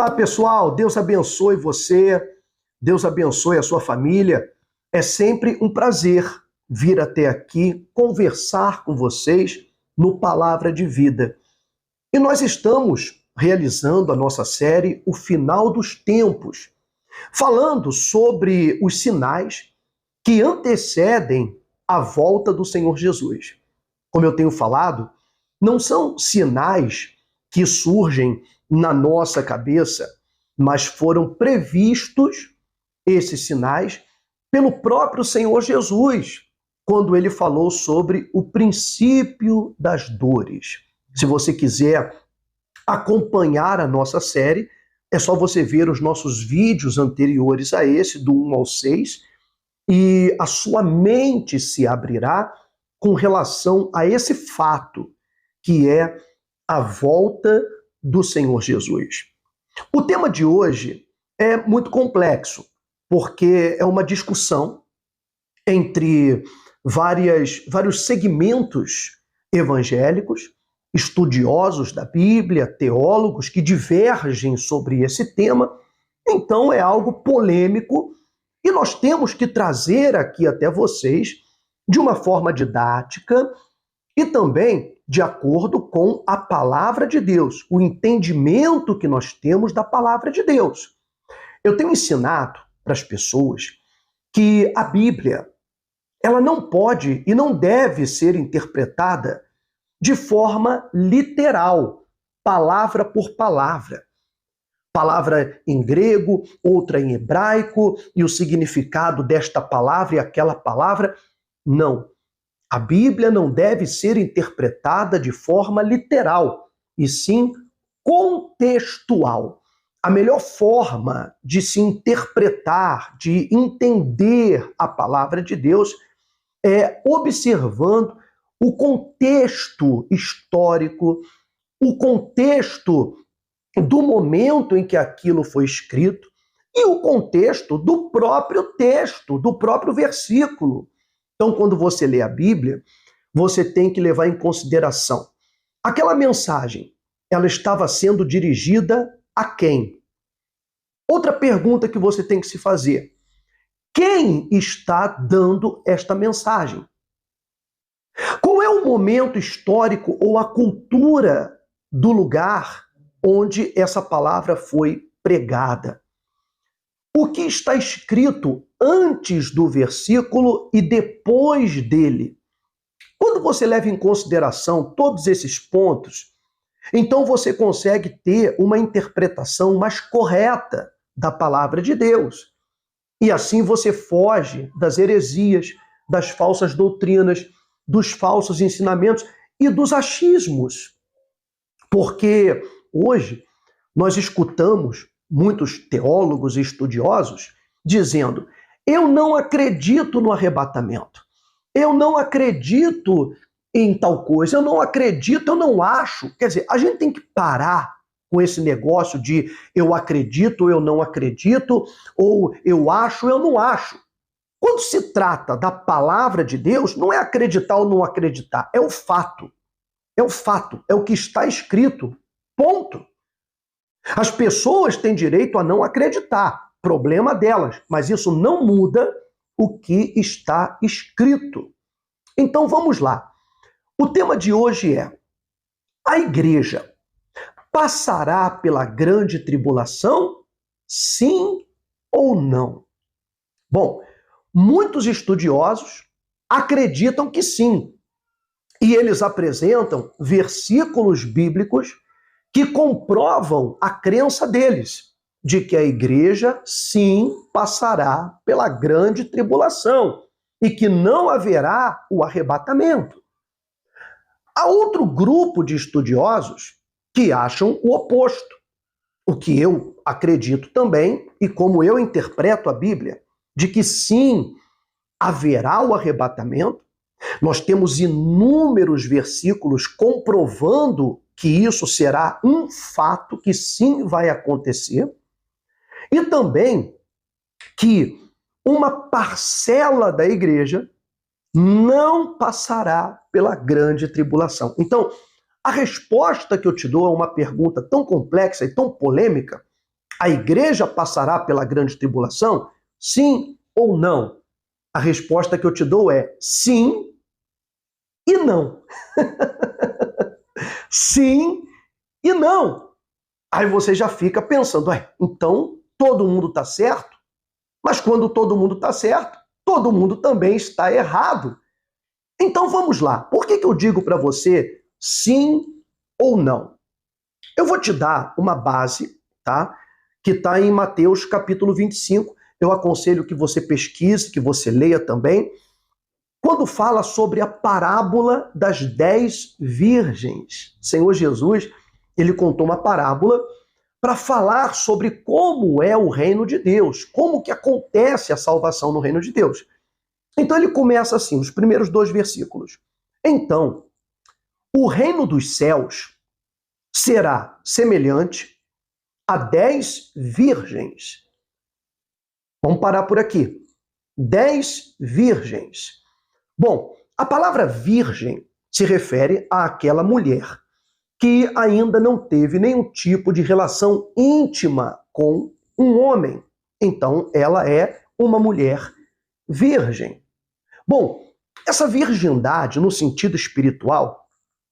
Olá, pessoal. Deus abençoe você. Deus abençoe a sua família. É sempre um prazer vir até aqui conversar com vocês no Palavra de Vida. E nós estamos realizando a nossa série O Final dos Tempos, falando sobre os sinais que antecedem a volta do Senhor Jesus. Como eu tenho falado, não são sinais que surgem na nossa cabeça, mas foram previstos esses sinais pelo próprio Senhor Jesus, quando ele falou sobre o princípio das dores. Se você quiser acompanhar a nossa série, é só você ver os nossos vídeos anteriores a esse, do 1 ao 6, e a sua mente se abrirá com relação a esse fato, que é a volta do Senhor Jesus. O tema de hoje é muito complexo, porque é uma discussão entre vários segmentos evangélicos, estudiosos da Bíblia, teólogos que divergem sobre esse tema. Então é algo polêmico e nós temos que trazer aqui até vocês de uma forma didática e também de acordo com a palavra de Deus, o entendimento que nós temos da palavra de Deus. Eu tenho ensinado para as pessoas que a Bíblia, ela não pode e não deve ser interpretada de forma literal, palavra por palavra. Palavra em grego, outra em hebraico, e o significado desta palavra e aquela palavra. Não. A Bíblia não deve ser interpretada de forma literal, e sim contextual. A melhor forma de se interpretar, de entender a palavra de Deus é observando o contexto histórico, o contexto do momento em que aquilo foi escrito e o contexto do próprio texto, do próprio versículo. Então, quando você lê a Bíblia, você tem que levar em consideração aquela mensagem, ela estava sendo dirigida a quem? Outra pergunta que você tem que se fazer: quem está dando esta mensagem? Qual é o momento histórico ou a cultura do lugar onde essa palavra foi pregada? O que está escrito antes do versículo e depois dele? Quando você leva em consideração todos esses pontos, então você consegue ter uma interpretação mais correta da palavra de Deus. E assim você foge das heresias, das falsas doutrinas, dos falsos ensinamentos e dos achismos. Porque hoje nós escutamos muitos teólogos e estudiosos dizendo: eu não acredito no arrebatamento, eu não acredito em tal coisa, eu não acredito, eu não acho. Quer dizer, a gente tem que parar com esse negócio de eu acredito, eu não acredito, ou eu acho, eu não acho. Quando se trata da palavra de Deus, não é acreditar ou não acreditar, é o fato. É o fato, é o que está escrito. Ponto. As pessoas têm direito a não acreditar, problema delas, mas isso não muda o que está escrito. Então vamos lá. O tema de hoje é: a igreja passará pela grande tribulação? Sim ou não? Bom, muitos estudiosos acreditam que sim. E eles apresentam versículos bíblicos que comprovam a crença deles de que a igreja, sim, passará pela grande tribulação e que não haverá o arrebatamento. Há outro grupo de estudiosos que acham o oposto, o que eu acredito também e como eu interpreto a Bíblia, de que sim, haverá o arrebatamento. Nós temos inúmeros versículos comprovando que isso será um fato que sim vai acontecer. E também que uma parcela da igreja não passará pela grande tribulação. Então, a resposta que eu te dou a uma pergunta tão complexa e tão polêmica A igreja passará pela grande tribulação? Sim ou não? A resposta que eu te dou é sim e não. Sim e não. Aí você já fica pensando, então todo mundo está certo? Mas quando todo mundo está certo, todo mundo também está errado. Então vamos lá. Por que eu digo para você sim ou não? Eu vou te dar uma base, tá? Que está em Mateus capítulo 25. Eu aconselho que você pesquise, que você leia também. Quando fala sobre a parábola das 10 virgens, Senhor Jesus, ele contou uma parábola para falar sobre como é o reino de Deus, como que acontece a salvação no reino de Deus. Então ele começa assim, os primeiros 2 versículos. Então, o reino dos céus será semelhante a 10 virgens. Vamos parar por aqui. 10 virgens. Bom, a palavra virgem se refere àquela mulher que ainda não teve nenhum tipo de relação íntima com um homem. Então, ela é uma mulher virgem. Bom, essa virgindade, no sentido espiritual,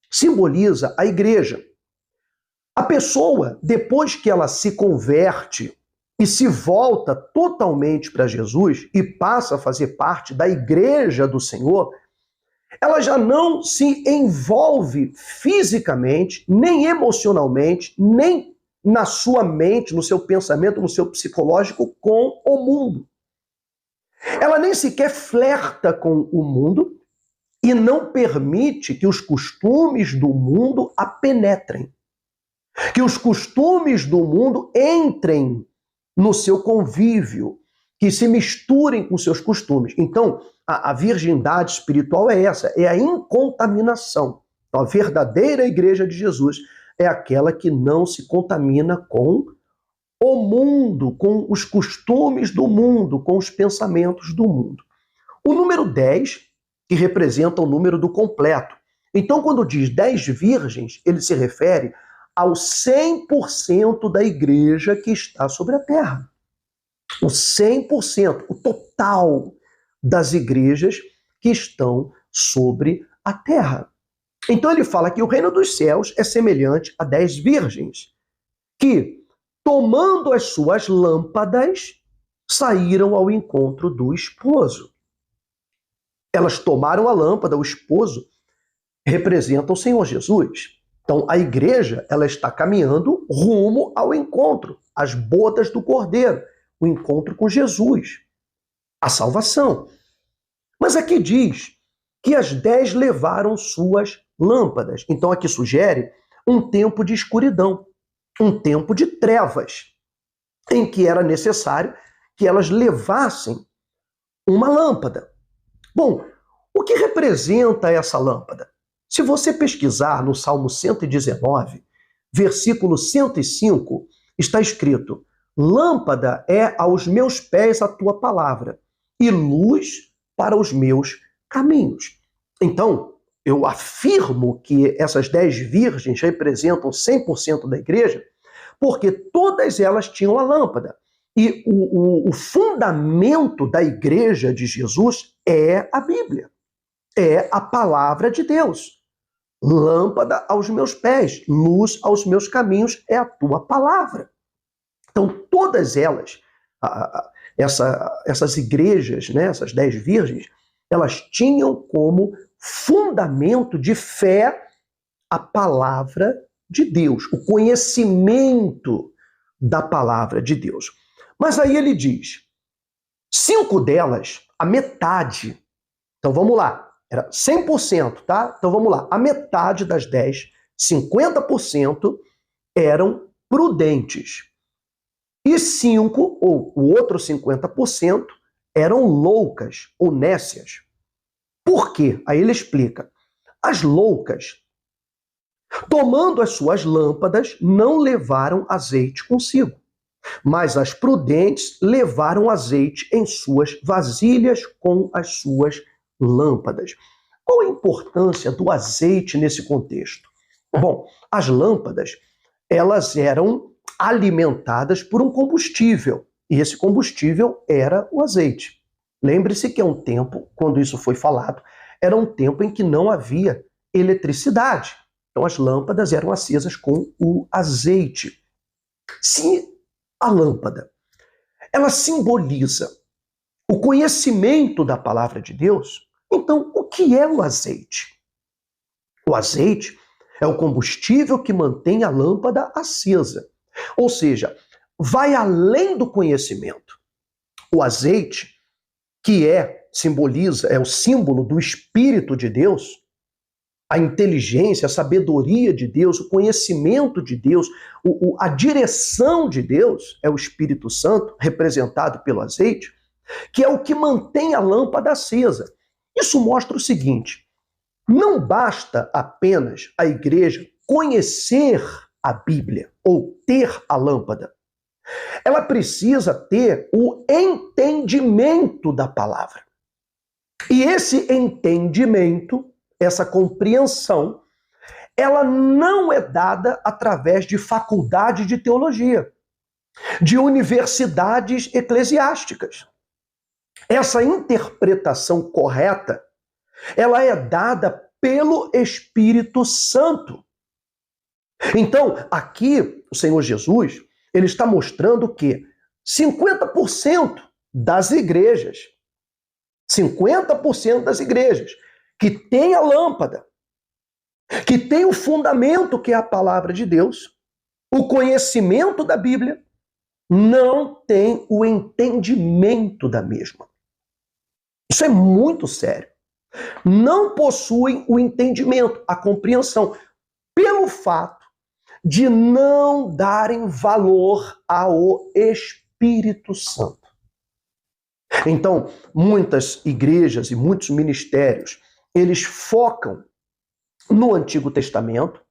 simboliza a igreja. A pessoa, depois que ela se converte e se volta totalmente para Jesus e passa a fazer parte da igreja do Senhor, ela já não se envolve fisicamente, nem emocionalmente, nem na sua mente, no seu pensamento, no seu psicológico com o mundo. Ela nem sequer flerta com o mundo e não permite que os costumes do mundo a penetrem. Que os costumes do mundo entrem no seu convívio, que se misturem com seus costumes. Então, a virgindade espiritual é essa, é a incontaminação. Então, a verdadeira igreja de Jesus é aquela que não se contamina com o mundo, com os costumes do mundo, com os pensamentos do mundo. O número 10, que representa o número do completo. Então, quando diz 10 virgens, ele se refere ao 100% da igreja que está sobre a terra. O 100%, o total das igrejas que estão sobre a terra. Então ele fala que o reino dos céus é semelhante a 10 virgens, que, tomando as suas lâmpadas, saíram ao encontro do esposo. Elas tomaram a lâmpada, o esposo representa o Senhor Jesus. Então a igreja, ela está caminhando rumo ao encontro, às bodas do Cordeiro, o encontro com Jesus, a salvação. Mas aqui diz que as 10 levaram suas lâmpadas. Então aqui sugere um tempo de escuridão, um tempo de trevas, em que era necessário que elas levassem uma lâmpada. Bom, o que representa essa lâmpada? Se você pesquisar no Salmo 119, versículo 105, está escrito: lâmpada é aos meus pés a tua palavra e luz para os meus caminhos. Então, eu afirmo que essas 10 virgens representam 100% da igreja, porque todas elas tinham a lâmpada. E o fundamento da igreja de Jesus é a Bíblia, é a palavra de Deus. Lâmpada aos meus pés, luz aos meus caminhos é a tua palavra. Então, todas elas, essas igrejas, né, essas 10 virgens, elas tinham como fundamento de fé a palavra de Deus, o conhecimento da palavra de Deus. Mas aí ele diz, 5 delas, a metade. Então vamos lá, era 100%, tá? Então vamos lá, a metade das 10, 50% eram prudentes. E 5, ou o outro 50%, eram loucas ou nécias. Por quê? Aí ele explica. As loucas, tomando as suas lâmpadas, não levaram azeite consigo, mas as prudentes levaram azeite em suas vasilhas com as suas lâmpadas. Qual a importância do azeite nesse contexto? Bom, as lâmpadas, elas eram alimentadas por um combustível. E esse combustível era o azeite. Lembre-se que é um tempo, quando isso foi falado, era um tempo em que não havia eletricidade. Então as lâmpadas eram acesas com o azeite. Se a lâmpada, ela simboliza o conhecimento da palavra de Deus, então o que é o azeite? O azeite é o combustível que mantém a lâmpada acesa. Ou seja, vai além do conhecimento. O azeite, que simboliza, é o símbolo do Espírito de Deus, a inteligência, a sabedoria de Deus, o conhecimento de Deus, a direção de Deus, é o Espírito Santo, representado pelo azeite, que é o que mantém a lâmpada acesa. Isso mostra o seguinte: não basta apenas a igreja conhecer a Bíblia ou ter a lâmpada. Ela precisa ter o entendimento da palavra. E esse entendimento, essa compreensão, ela não é dada através de faculdade de teologia, de universidades eclesiásticas. Essa interpretação correta, ela é dada pelo Espírito Santo. Então, aqui, o Senhor Jesus, ele está mostrando que 50% das igrejas, 50% das igrejas que tem a lâmpada, que tem o fundamento que é a palavra de Deus, o conhecimento da Bíblia, não tem o entendimento da mesma. Isso é muito sério. Não possuem o entendimento, a compreensão, pelo fato de não darem valor ao Espírito Santo. Então, muitas igrejas e muitos ministérios, eles focam no Antigo Testamento,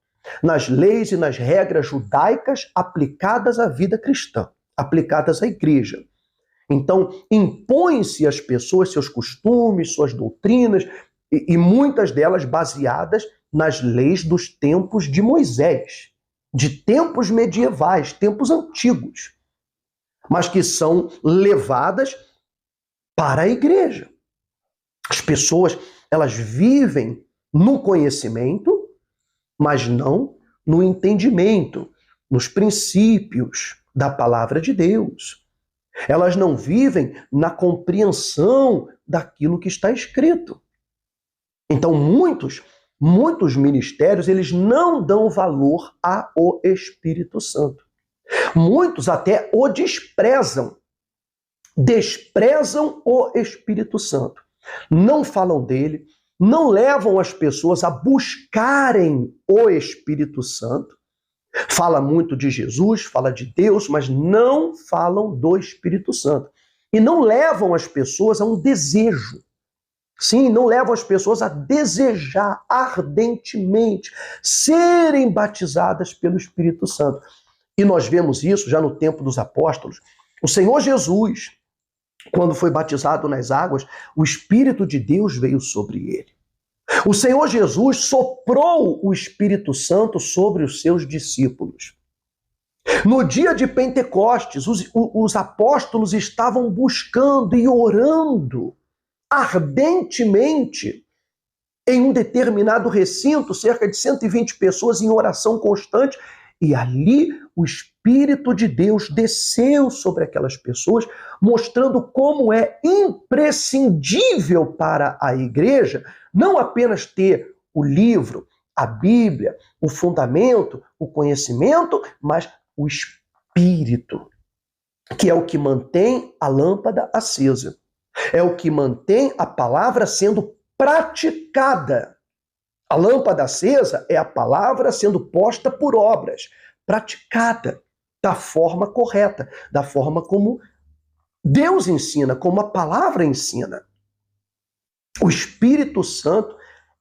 nas leis e nas regras judaicas aplicadas à vida cristã, aplicadas à igreja. Então, impõem-se às pessoas seus costumes, suas doutrinas, e muitas delas baseadas nas leis dos tempos de Moisés, de tempos medievais, tempos antigos, mas que são levadas para a igreja. As pessoas, elas vivem no conhecimento, mas não no entendimento, nos princípios da palavra de Deus. Elas não vivem na compreensão daquilo que está escrito. Então, muitos ministérios, eles não dão valor ao Espírito Santo. Muitos até o desprezam o Espírito Santo. Não falam dele, não levam as pessoas a buscarem o Espírito Santo. Fala muito de Jesus, fala de Deus, mas não falam do Espírito Santo. E não levam as pessoas a um desejo. Sim, não levam as pessoas a desejar ardentemente serem batizadas pelo Espírito Santo. E nós vemos isso já no tempo dos apóstolos. O Senhor Jesus, quando foi batizado nas águas, o Espírito de Deus veio sobre ele. O Senhor Jesus soprou o Espírito Santo sobre os seus discípulos. No dia de Pentecostes, os apóstolos estavam buscando e orando ardentemente em um determinado recinto, cerca de 120 pessoas em oração constante, e ali o Espírito de Deus desceu sobre aquelas pessoas, mostrando como é imprescindível para a igreja não apenas ter o livro, a Bíblia, o fundamento, o conhecimento, mas o Espírito, que é o que mantém a lâmpada acesa. É o que mantém a palavra sendo praticada. A lâmpada acesa é a palavra sendo posta por obras, praticada da forma correta, da forma como Deus ensina, como a palavra ensina. O Espírito Santo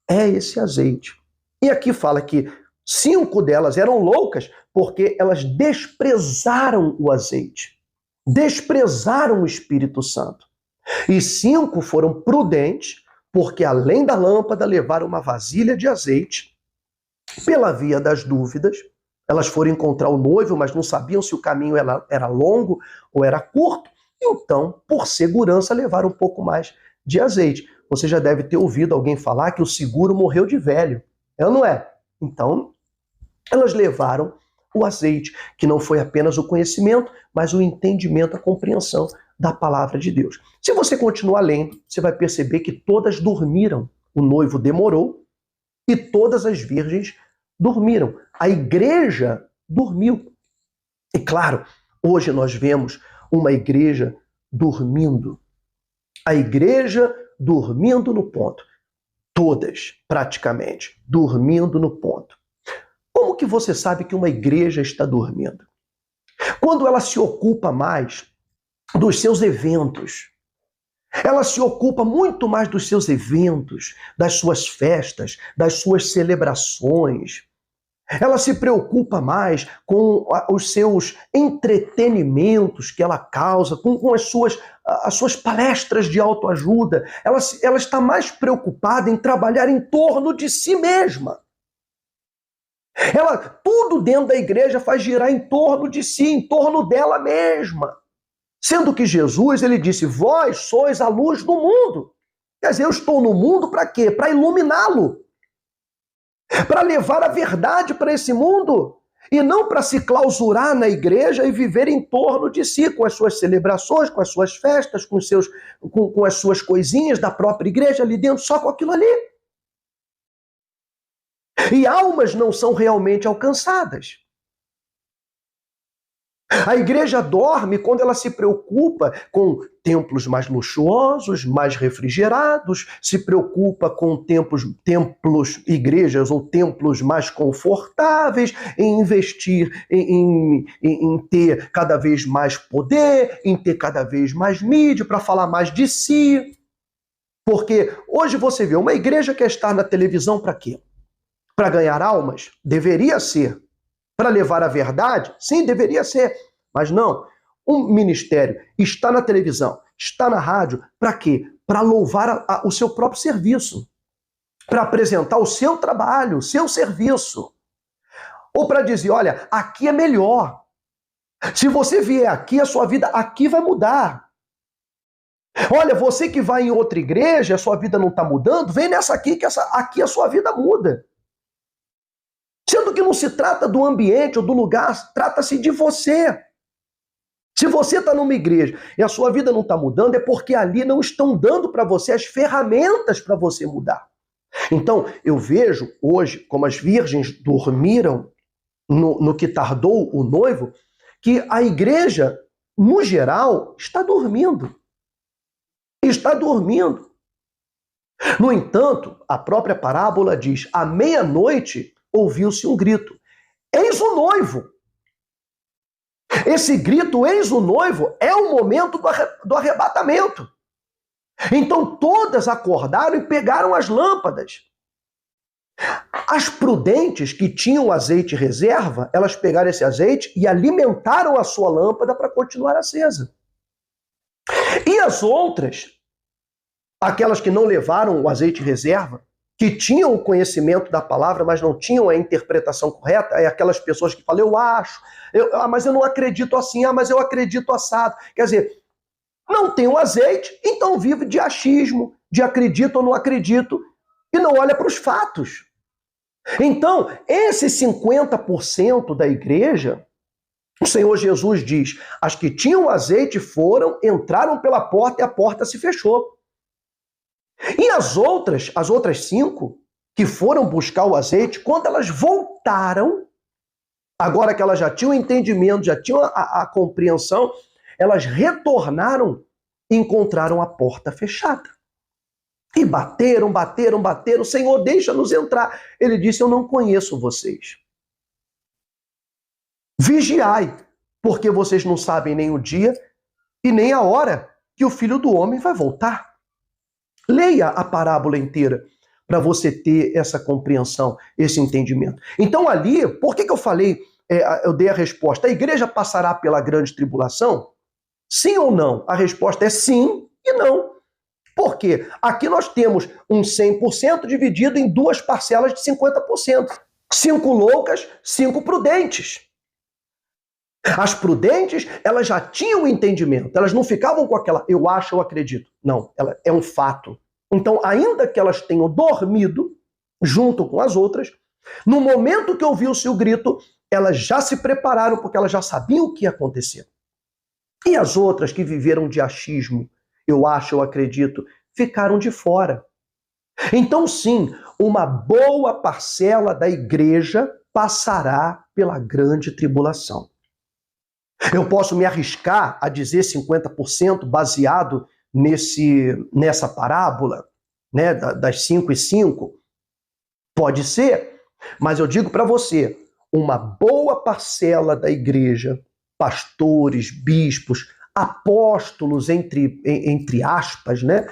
é esse azeite. E aqui fala que 5 delas eram loucas porque elas desprezaram o azeite, desprezaram o Espírito Santo. E 5 foram prudentes, porque além da lâmpada levaram uma vasilha de azeite, pela via das dúvidas, Elas foram encontrar o noivo, mas não sabiam se o caminho era longo ou era curto. Então, por segurança, levaram um pouco mais de azeite. Você já deve ter ouvido alguém falar que o seguro morreu de velho. É ou não é? Então, elas levaram o azeite, que não foi apenas o conhecimento, mas o entendimento, a compreensão da palavra de Deus. Se você continuar lendo, você vai perceber que todas dormiram. O noivo demorou e todas as virgens dormiram. A igreja dormiu. E claro, hoje nós vemos uma igreja dormindo. A igreja dormindo no ponto. Todas, praticamente, dormindo no ponto. Como que você sabe que uma igreja está dormindo? Quando ela se ocupa mais dos seus eventos. Ela se ocupa muito mais dos seus eventos, das suas festas, das suas celebrações. Ela se preocupa mais com os seus entretenimentos que ela causa, com as suas palestras de autoajuda. Ela está mais preocupada em trabalhar em torno de si mesma. Tudo dentro da igreja faz girar em torno de si, em torno dela mesma. Sendo que Jesus, ele disse, vós sois a luz do mundo. Quer dizer, eu estou no mundo para quê? Para iluminá-lo. Para levar a verdade para esse mundo. E não para se clausurar na igreja e viver em torno de si, com as suas celebrações, com as suas festas, com as suas coisinhas da própria igreja ali dentro, só com aquilo ali. E almas não são realmente alcançadas. A igreja dorme quando ela se preocupa com templos mais luxuosos, mais refrigerados, se preocupa com templos, igrejas ou templos mais confortáveis, em investir em ter cada vez mais poder, em ter cada vez mais mídia para falar mais de si. Porque hoje você vê uma igreja quer estar na televisão para quê? Para ganhar almas? Deveria ser. Para levar a verdade? Sim, deveria ser. Mas não. Um ministério está na televisão, está na rádio, para quê? Para louvar o seu próprio serviço. Para apresentar o seu trabalho, o seu serviço. Ou para dizer, olha, aqui é melhor. Se você vier aqui, a sua vida aqui vai mudar. Olha, você que vai em outra igreja, a sua vida não está mudando, vem nessa aqui, que aqui a sua vida muda. Sendo que não se trata do ambiente ou do lugar, trata-se de você. Se você está numa igreja e a sua vida não está mudando, é porque ali não estão dando para você as ferramentas para você mudar. Então, eu vejo hoje, como as virgens dormiram no que tardou o noivo, que a igreja, no geral, está dormindo. Está dormindo. No entanto, a própria parábola diz, à meia-noite, ouviu-se um grito. Eis o noivo! Esse grito, eis o noivo, é o momento do arrebatamento. Então todas acordaram e pegaram as lâmpadas. As prudentes que tinham azeite reserva, elas pegaram esse azeite e alimentaram a sua lâmpada para continuar acesa. E as outras, aquelas que não levaram o azeite reserva, que tinham o conhecimento da palavra, mas não tinham a interpretação correta, é aquelas pessoas que falam, eu acho, mas eu não acredito assim, mas eu acredito assado. Quer dizer, não tem o azeite, então vive de achismo, de acredito ou não acredito, e não olha para os fatos. Então, esses 50% da igreja, o Senhor Jesus diz, as que tinham azeite entraram pela porta e a porta se fechou. E as outras 5 que foram buscar o azeite, quando elas voltaram, agora que elas já tinham entendimento, já tinham a compreensão, elas retornaram e encontraram a porta fechada. E bateram, Senhor, deixa-nos entrar. Ele disse, eu não conheço vocês. Vigiai, porque vocês não sabem nem o dia e nem a hora que o Filho do Homem vai voltar. Leia a parábola inteira para você ter essa compreensão, esse entendimento. Então ali, por que eu falei, eu dei a resposta, a igreja passará pela grande tribulação? Sim ou não? A resposta é sim e não. Por quê? Aqui nós temos um 100% dividido em 2 parcelas de 50%. 5 loucas, 5 prudentes. As prudentes, elas já tinham o entendimento, elas não ficavam com aquela, eu acho, eu acredito. Não, ela é um fato. Então, ainda que elas tenham dormido, junto com as outras, no momento que ouviu-se o grito, elas já se prepararam, porque elas já sabiam o que ia acontecer. E as outras que viveram de achismo, eu acho, eu acredito, ficaram de fora. Então, sim, uma boa parcela da igreja passará pela grande tribulação. Eu posso me arriscar a dizer 50% baseado nessa parábola, né, das 5 e 5? Pode ser, mas eu digo para você, uma boa parcela da igreja, pastores, bispos, apóstolos, entre aspas, né,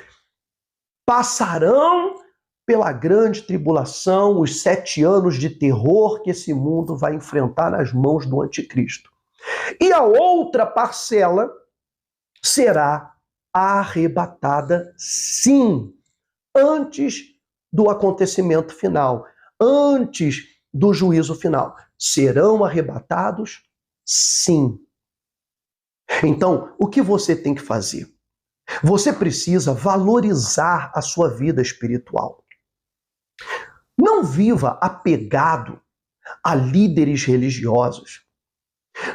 passarão pela grande tribulação, os 7 anos de terror que esse mundo vai enfrentar nas mãos do anticristo. E a outra parcela será arrebatada, sim, antes do acontecimento final, antes do juízo final. Serão arrebatados, sim. Então, o que você tem que fazer? Você precisa valorizar a sua vida espiritual. Não viva apegado a líderes religiosos.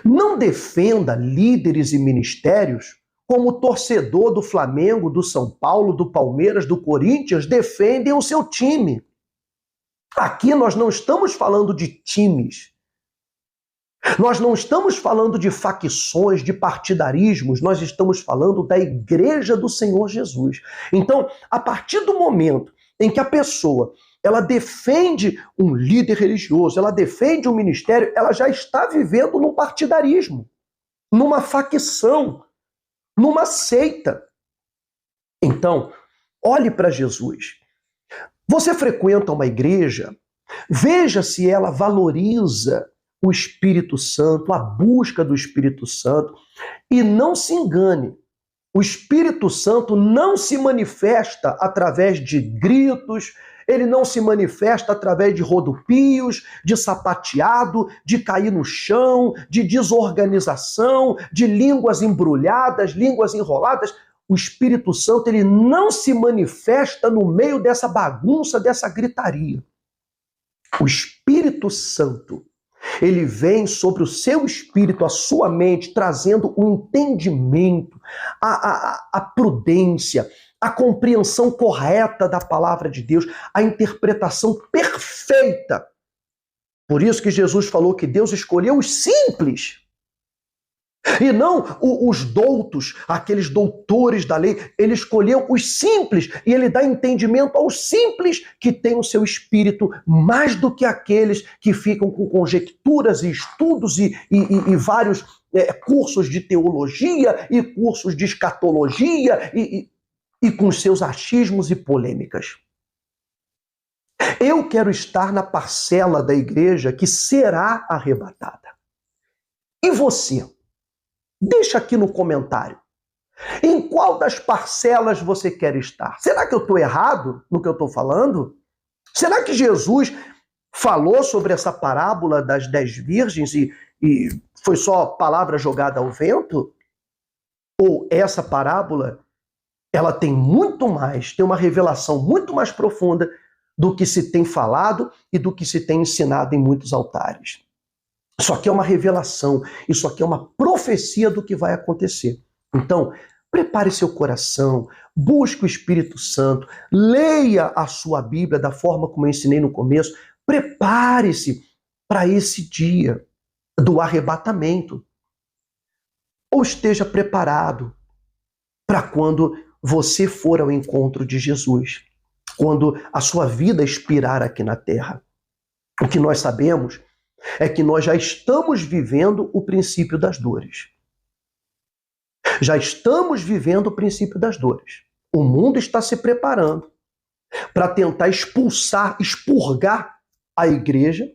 Não defenda líderes e ministérios como o torcedor do Flamengo, do São Paulo, do Palmeiras, do Corinthians defendem o seu time. Aqui nós não estamos falando de times. Nós não estamos falando de facções, de partidarismos, nós estamos falando da igreja do Senhor Jesus. Então, a partir do momento em que a pessoa ela defende um líder religioso, ela defende um ministério, ela já está vivendo num partidarismo, numa facção, numa seita. Então, olhe para Jesus. Você frequenta uma igreja, veja se ela valoriza o Espírito Santo, a busca do Espírito Santo, e não se engane. O Espírito Santo não se manifesta através de gritos, ele não se manifesta através de rodopios, de sapateado, de cair no chão, de desorganização, de línguas embrulhadas, línguas enroladas. O Espírito Santo ele não se manifesta no meio dessa bagunça, dessa gritaria. O Espírito Santo ele vem sobre o seu espírito, a sua mente, trazendo o entendimento, a prudência, a compreensão correta da palavra de Deus, a interpretação perfeita. Por isso que Jesus falou que Deus escolheu os simples. E não os doutos, aqueles doutores da lei. Ele escolheu os simples e ele dá entendimento aos simples que têm o seu espírito mais do que aqueles que ficam com conjecturas e estudos e vários cursos de teologia e cursos de escatologia e com seus achismos e polêmicas. Eu quero estar na parcela da igreja que será arrebatada. E você? Deixa aqui no comentário. Em qual das parcelas você quer estar? Será que eu estou errado no que eu estou falando? Será que Jesus falou sobre essa parábola das 10 virgens e foi só palavra jogada ao vento? Ou essa parábola, ela tem muito mais, tem uma revelação muito mais profunda do que se tem falado e do que se tem ensinado em muitos altares? Isso aqui é uma revelação, isso aqui é uma profecia do que vai acontecer. Então, prepare seu coração, busque o Espírito Santo, leia a sua Bíblia da forma como eu ensinei no começo, prepare-se para esse dia do arrebatamento. Ou esteja preparado para quando você for ao encontro de Jesus, quando a sua vida expirar aqui na terra. O que nós sabemos é que nós já estamos vivendo o princípio das dores. Já estamos vivendo o princípio das dores. O mundo está se preparando para tentar expulsar, expurgar a igreja.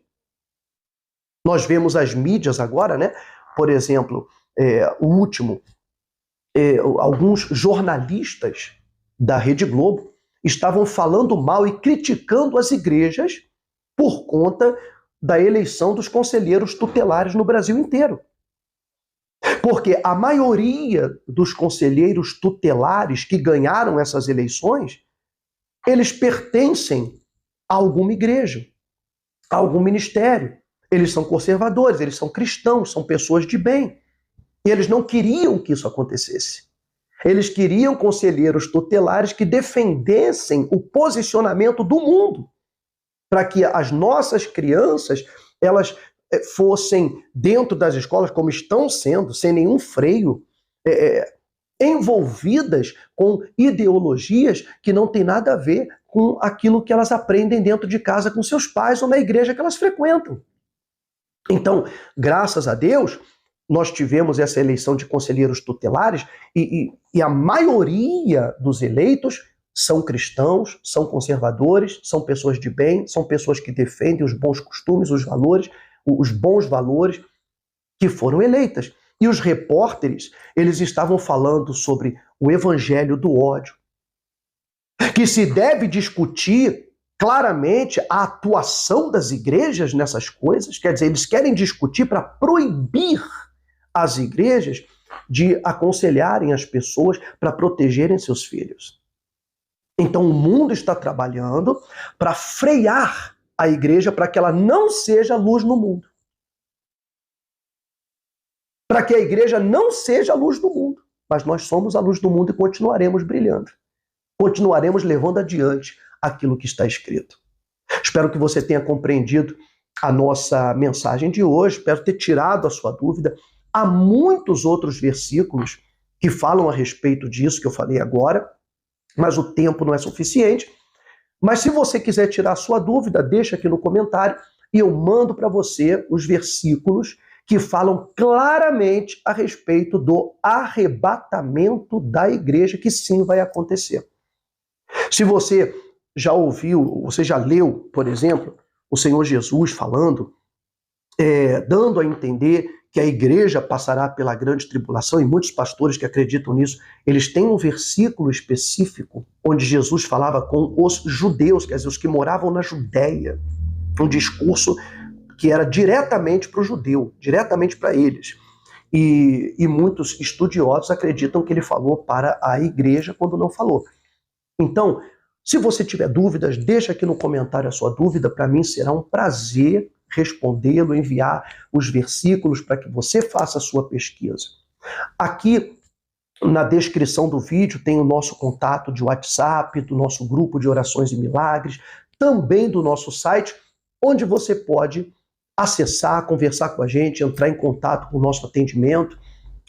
Nós vemos as mídias agora, né? Por exemplo, o último, alguns jornalistas da Rede Globo estavam falando mal e criticando as igrejas por conta da eleição dos conselheiros tutelares no Brasil inteiro. Porque a maioria dos conselheiros tutelares que ganharam essas eleições, eles pertencem a alguma igreja, a algum ministério. Eles são conservadores, eles são cristãos, são pessoas de bem. E eles não queriam que isso acontecesse. Eles queriam conselheiros tutelares que defendessem o posicionamento do mundo, para que as nossas crianças, elas fossem dentro das escolas, como estão sendo, sem nenhum freio, envolvidas com ideologias que não tem nada a ver com aquilo que elas aprendem dentro de casa com seus pais ou na igreja que elas frequentam. Então, graças a Deus, nós tivemos essa eleição de conselheiros tutelares e a maioria dos eleitos são cristãos, são conservadores, são pessoas de bem, são pessoas que defendem os bons costumes, os valores, os bons valores que foram eleitas. E os repórteres, eles estavam falando sobre o evangelho do ódio, que se deve discutir claramente a atuação das igrejas nessas coisas. Quer dizer, eles querem discutir para proibir as igrejas de aconselharem as pessoas para protegerem seus filhos. Então o mundo está trabalhando para frear a igreja para que ela não seja luz no mundo. Para que a igreja não seja a luz do mundo. Mas nós somos a luz do mundo e continuaremos brilhando. Continuaremos levando adiante aquilo que está escrito. Espero que você tenha compreendido a nossa mensagem de hoje, espero ter tirado a sua dúvida. Há muitos outros versículos que falam a respeito disso que eu falei agora, mas o tempo não é suficiente. Mas se você quiser tirar a sua dúvida, deixa aqui no comentário e eu mando para você os versículos que falam claramente a respeito do arrebatamento da igreja, que sim vai acontecer. Se você já ouviu, você já leu, por exemplo, o Senhor Jesus falando, dando a entender que a igreja passará pela grande tribulação, e muitos pastores que acreditam nisso, eles têm um versículo específico onde Jesus falava com os judeus, quer dizer, os que moravam na Judéia, um discurso que era diretamente para o judeu, diretamente para eles. E muitos estudiosos acreditam que ele falou para a igreja quando não falou. Então, se você tiver dúvidas, deixa aqui no comentário a sua dúvida. Para mim será um prazer respondê-lo, enviar os versículos para que você faça a sua pesquisa. Aqui na descrição do vídeo tem o nosso contato de WhatsApp, do nosso grupo de orações e milagres, também do nosso site, onde você pode acessar, conversar com a gente, entrar em contato com o nosso atendimento,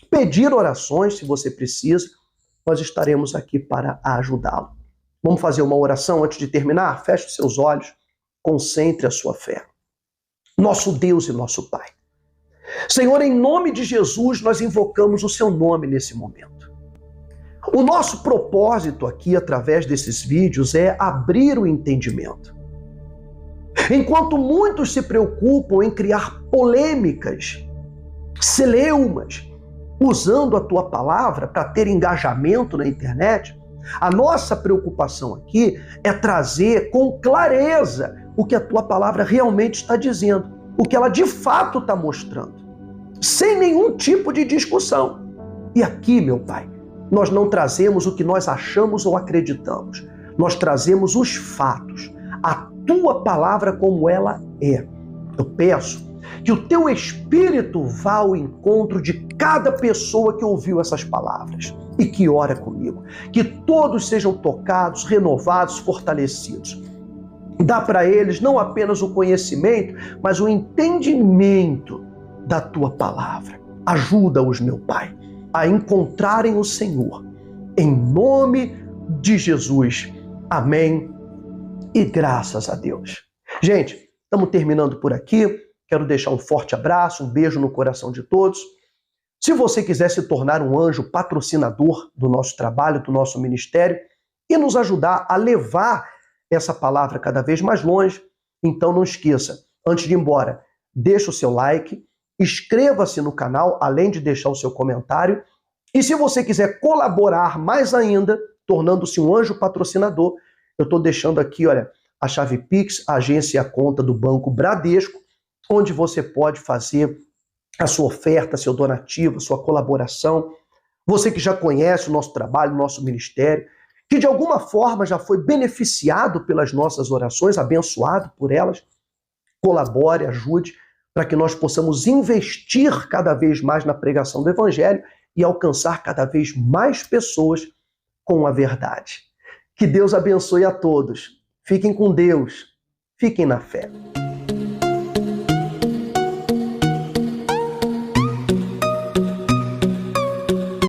pedir orações se você precisa. Nós estaremos aqui para ajudá-lo. Vamos fazer uma oração antes de terminar? Feche os seus olhos, concentre a sua fé. Nosso Deus e nosso Pai. Senhor, em nome de Jesus, nós invocamos o seu nome nesse momento. O nosso propósito aqui, através desses vídeos, é abrir o entendimento. Enquanto muitos se preocupam em criar polêmicas, celeumas, usando a tua palavra para ter engajamento na internet, a nossa preocupação aqui é trazer com clareza o que a tua palavra realmente está dizendo, o que ela de fato está mostrando, sem nenhum tipo de discussão. E aqui, meu Pai, nós não trazemos o que nós achamos ou acreditamos, nós trazemos os fatos, a tua palavra como ela é. Eu peço que o teu Espírito vá ao encontro de cada pessoa que ouviu essas palavras e que ora comigo. Que todos sejam tocados, renovados, fortalecidos. Dá para eles não apenas o conhecimento, mas o entendimento da tua palavra. Ajuda-os, meu Pai, a encontrarem o Senhor. Em nome de Jesus. Amém. E graças a Deus. Gente, estamos terminando por aqui. Quero deixar um forte abraço, um beijo no coração de todos. Se você quiser se tornar um anjo patrocinador do nosso trabalho, do nosso ministério, e nos ajudar a levar essa palavra cada vez mais longe, então não esqueça, antes de ir embora, deixa o seu like, inscreva-se no canal, além de deixar o seu comentário, e se você quiser colaborar mais ainda, tornando-se um anjo patrocinador, eu estou deixando aqui, olha, a chave Pix, a agência e a conta do Banco Bradesco, onde você pode fazer a sua oferta, seu donativo, a sua colaboração. Você que já conhece o nosso trabalho, o nosso ministério, que de alguma forma já foi beneficiado pelas nossas orações, abençoado por elas, colabore, ajude, para que nós possamos investir cada vez mais na pregação do Evangelho e alcançar cada vez mais pessoas com a verdade. Que Deus abençoe a todos. Fiquem com Deus. Fiquem na fé.